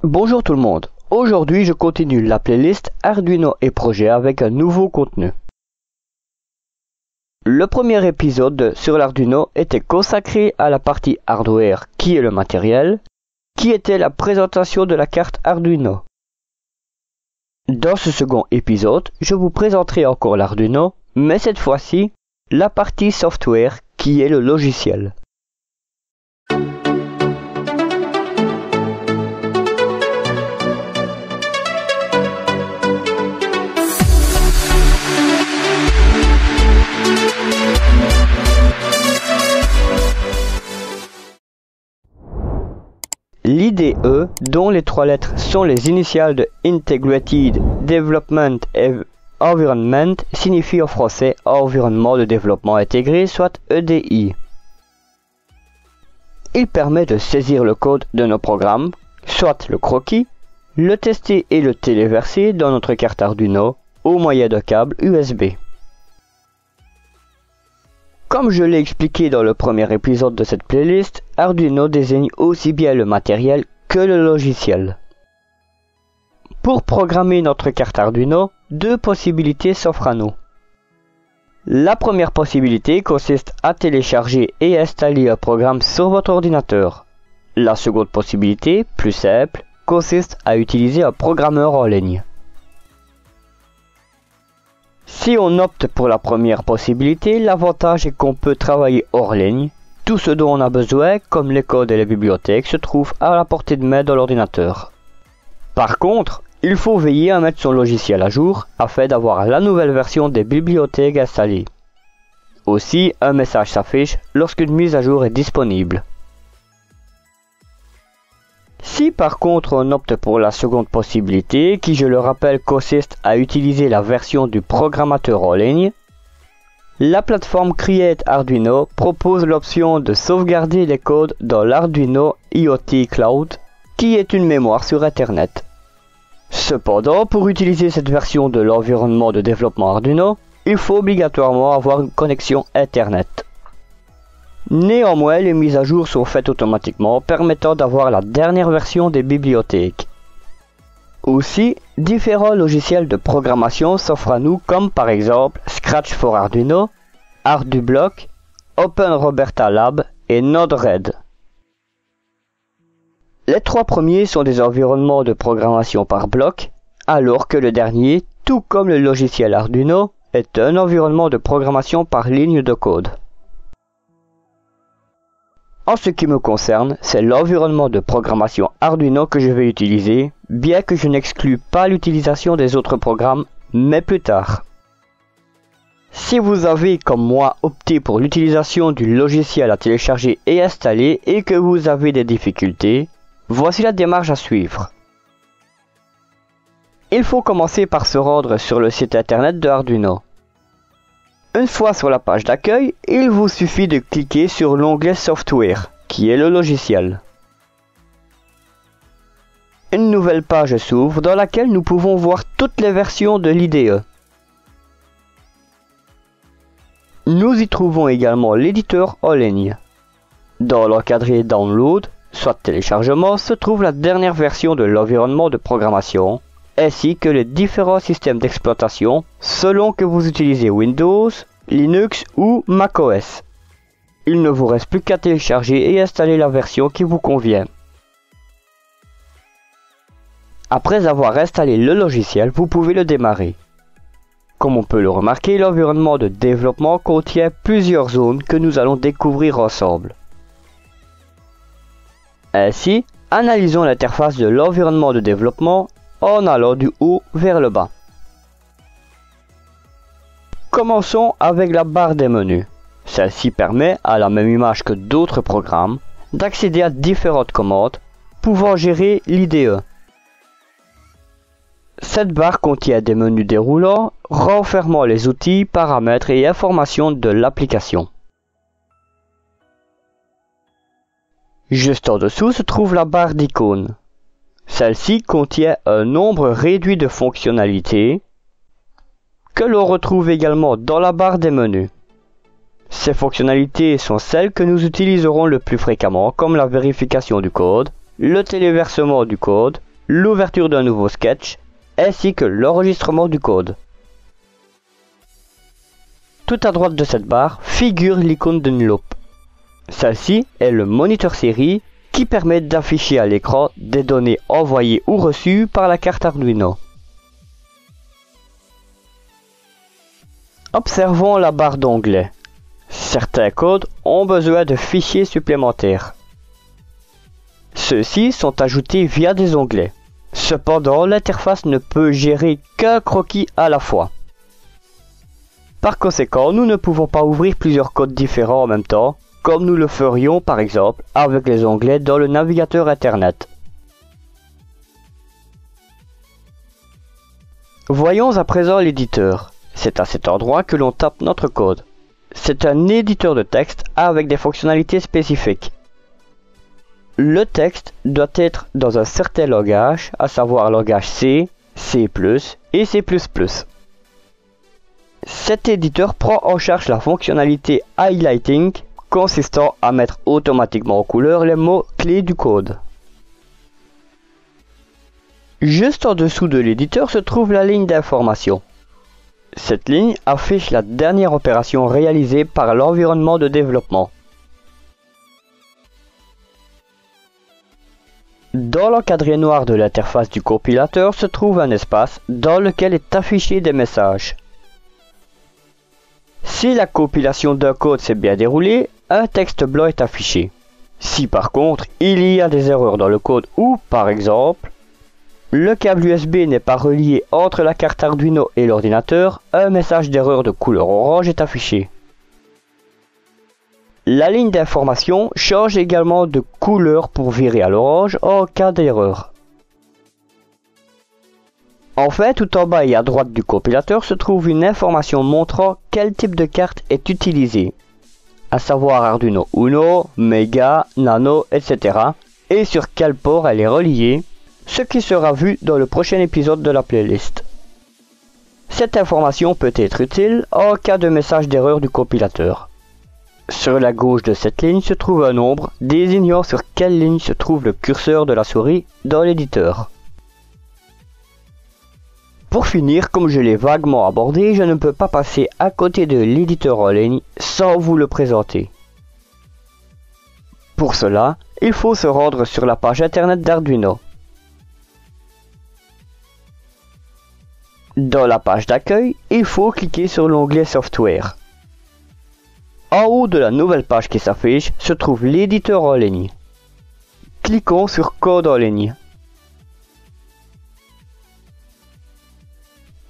Bonjour tout le monde, aujourd'hui je continue la playlist Arduino et projets avec un nouveau contenu. Le premier épisode sur l'Arduino était consacré à la partie hardware qui est le matériel, qui était la présentation de la carte Arduino. Dans ce second épisode, je vous présenterai encore l'Arduino, mais cette fois-ci, la partie software qui est le logiciel. L'IDE, dont les trois lettres sont les initiales de Integrated Development Environment, signifie en français Environnement de développement intégré, soit EDI. Il permet de saisir le code de nos programmes, soit le croquis, le tester et le téléverser dans notre carte Arduino au moyen d'un câble USB. Comme je l'ai expliqué dans le premier épisode de cette playlist, Arduino désigne aussi bien le matériel que le logiciel. Pour programmer notre carte Arduino, deux possibilités s'offrent à nous. La première possibilité consiste à télécharger et installer un programme sur votre ordinateur. La seconde possibilité, plus simple, consiste à utiliser un programmeur en ligne. Si on opte pour la première possibilité, l'avantage est qu'on peut travailler hors ligne. Tout ce dont on a besoin, comme les codes et les bibliothèques, se trouve à la portée de main dans l'ordinateur. Par contre, il faut veiller à mettre son logiciel à jour afin d'avoir la nouvelle version des bibliothèques installées. Aussi, un message s'affiche lorsqu'une mise à jour est disponible. Si par contre on opte pour la seconde possibilité, qui je le rappelle consiste à utiliser la version du programmateur en ligne, la plateforme Create Arduino propose l'option de sauvegarder les codes dans l'Arduino IoT Cloud, qui est une mémoire sur Internet. Cependant, pour utiliser cette version de l'environnement de développement Arduino, il faut obligatoirement avoir une connexion Internet. Néanmoins, les mises à jour sont faites automatiquement, permettant d'avoir la dernière version des bibliothèques. Aussi, différents logiciels de programmation s'offrent à nous comme par exemple Scratch for Arduino, ArduBlock, OpenRoberta Lab et Node-RED. Les trois premiers sont des environnements de programmation par bloc, alors que le dernier, tout comme le logiciel Arduino, est un environnement de programmation par ligne de code. En ce qui me concerne, c'est l'environnement de programmation Arduino que je vais utiliser, bien que je n'exclus pas l'utilisation des autres programmes, mais plus tard. Si vous avez, comme moi, opté pour l'utilisation du logiciel à télécharger et installer et que vous avez des difficultés, voici la démarche à suivre. Il faut commencer par se rendre sur le site internet de Arduino. Une fois sur la page d'accueil, il vous suffit de cliquer sur l'onglet Software, qui est le logiciel. Une nouvelle page s'ouvre dans laquelle nous pouvons voir toutes les versions de l'IDE. Nous y trouvons également l'éditeur en ligne. Dans l'encadré Download, soit téléchargement, se trouve la dernière version de l'environnement de programmation, ainsi que les différents systèmes d'exploitation selon que vous utilisez Windows, Linux ou macOS. Il ne vous reste plus qu'à télécharger et installer la version qui vous convient. Après avoir installé le logiciel, vous pouvez le démarrer. Comme on peut le remarquer, l'environnement de développement contient plusieurs zones que nous allons découvrir ensemble. Ainsi, analysons l'interface de l'environnement de développement en allant du haut vers le bas. Commençons avec la barre des menus. Celle-ci permet, à la même image que d'autres programmes, d'accéder à différentes commandes pouvant gérer l'IDE. Cette barre contient des menus déroulants renfermant les outils, paramètres et informations de l'application. Juste en dessous se trouve la barre d'icônes. Celle-ci contient un nombre réduit de fonctionnalités que l'on retrouve également dans la barre des menus. Ces fonctionnalités sont celles que nous utiliserons le plus fréquemment, comme la vérification du code, le téléversement du code, l'ouverture d'un nouveau sketch, ainsi que l'enregistrement du code. Tout à droite de cette barre figure l'icône d'une loupe. Celle-ci est le moniteur série qui permet d'afficher à l'écran des données envoyées ou reçues par la carte Arduino. Observons la barre d'onglets. Certains codes ont besoin de fichiers supplémentaires. Ceux-ci sont ajoutés via des onglets. Cependant, l'interface ne peut gérer qu'un croquis à la fois. Par conséquent, nous ne pouvons pas ouvrir plusieurs codes différents en même temps, comme nous le ferions par exemple avec les onglets dans le navigateur Internet. Voyons à présent l'éditeur. C'est à cet endroit que l'on tape notre code. C'est un éditeur de texte avec des fonctionnalités spécifiques. Le texte doit être dans un certain langage, à savoir langage C, C++ et C++. Cet éditeur prend en charge la fonctionnalité Highlighting, consistant à mettre automatiquement en couleur les mots clés du code. Juste en dessous de l'éditeur se trouve la ligne d'information. Cette ligne affiche la dernière opération réalisée par l'environnement de développement. Dans l'encadré noir de l'interface du compilateur se trouve un espace dans lequel est affiché des messages. Si la compilation d'un code s'est bien déroulée, un texte blanc est affiché. Si par contre il y a des erreurs dans le code ou par exemple le câble USB n'est pas relié entre la carte Arduino et l'ordinateur, un message d'erreur de couleur orange est affiché. La ligne d'information change également de couleur pour virer à l'orange en cas d'erreur. Enfin, tout en bas et à droite du compilateur se trouve une information montrant quel type de carte est utilisé, à savoir Arduino Uno, Mega, Nano, etc. et sur quel port elle est reliée, ce qui sera vu dans le prochain épisode de la playlist. Cette information peut être utile en cas de message d'erreur du compilateur. Sur la gauche de cette ligne se trouve un nombre désignant sur quelle ligne se trouve le curseur de la souris dans l'éditeur. Pour finir, comme je l'ai vaguement abordé, je ne peux pas passer à côté de l'éditeur en ligne sans vous le présenter. Pour cela, il faut se rendre sur la page internet d'Arduino. Dans la page d'accueil, il faut cliquer sur l'onglet Software. En haut de la nouvelle page qui s'affiche se trouve l'éditeur en ligne. Cliquons sur Code en ligne.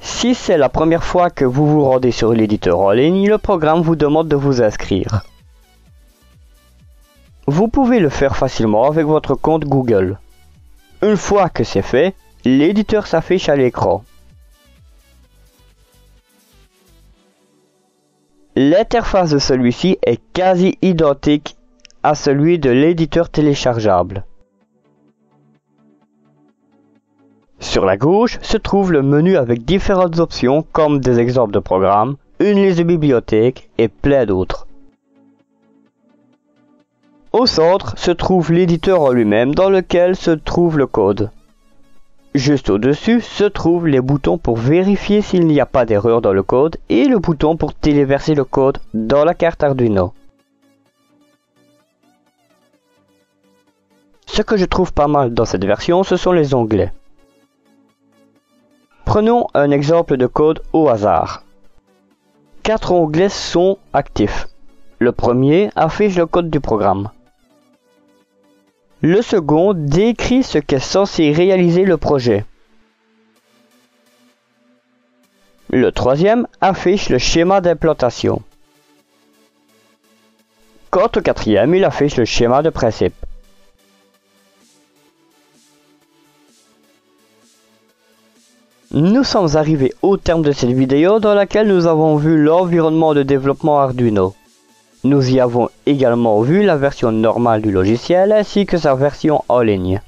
Si c'est la première fois que vous vous rendez sur l'éditeur en ligne, le programme vous demande de vous inscrire. Vous pouvez le faire facilement avec votre compte Google. Une fois que c'est fait, l'éditeur s'affiche à l'écran. L'interface de celui-ci est quasi identique à celui de l'éditeur téléchargeable. Sur la gauche se trouve le menu avec différentes options comme des exemples de programmes, une liste de bibliothèques et plein d'autres. Au centre se trouve l'éditeur en lui-même dans lequel se trouve le code. Juste au-dessus se trouvent les boutons pour vérifier s'il n'y a pas d'erreur dans le code et le bouton pour téléverser le code dans la carte Arduino. Ce que je trouve pas mal dans cette version, ce sont les onglets. Prenons un exemple de code au hasard. 4 onglets sont actifs. Le premier affiche le code du programme. Le second décrit ce qu'est censé réaliser le projet. Le troisième affiche le schéma d'implantation. Quant au quatrième, il affiche le schéma de principe. Nous sommes arrivés au terme de cette vidéo dans laquelle nous avons vu l'environnement de développement Arduino. Nous y avons également vu la version normale du logiciel ainsi que sa version en ligne.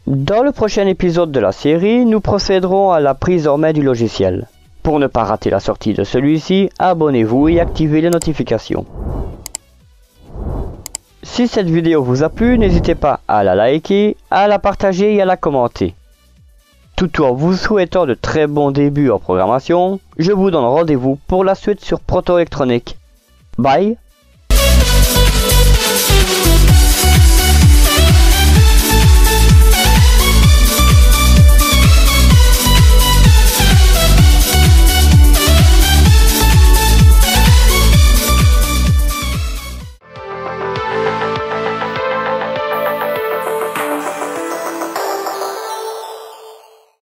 Dans le prochain épisode de la série, nous procéderons à la prise en main du logiciel. Pour ne pas rater la sortie de celui-ci, abonnez-vous et activez les notifications. Si cette vidéo vous a plu, n'hésitez pas à la liker, à la partager et à la commenter. Tout en vous souhaitant de très bons débuts en programmation, je vous donne rendez-vous pour la suite sur Proto Electronic. Bye!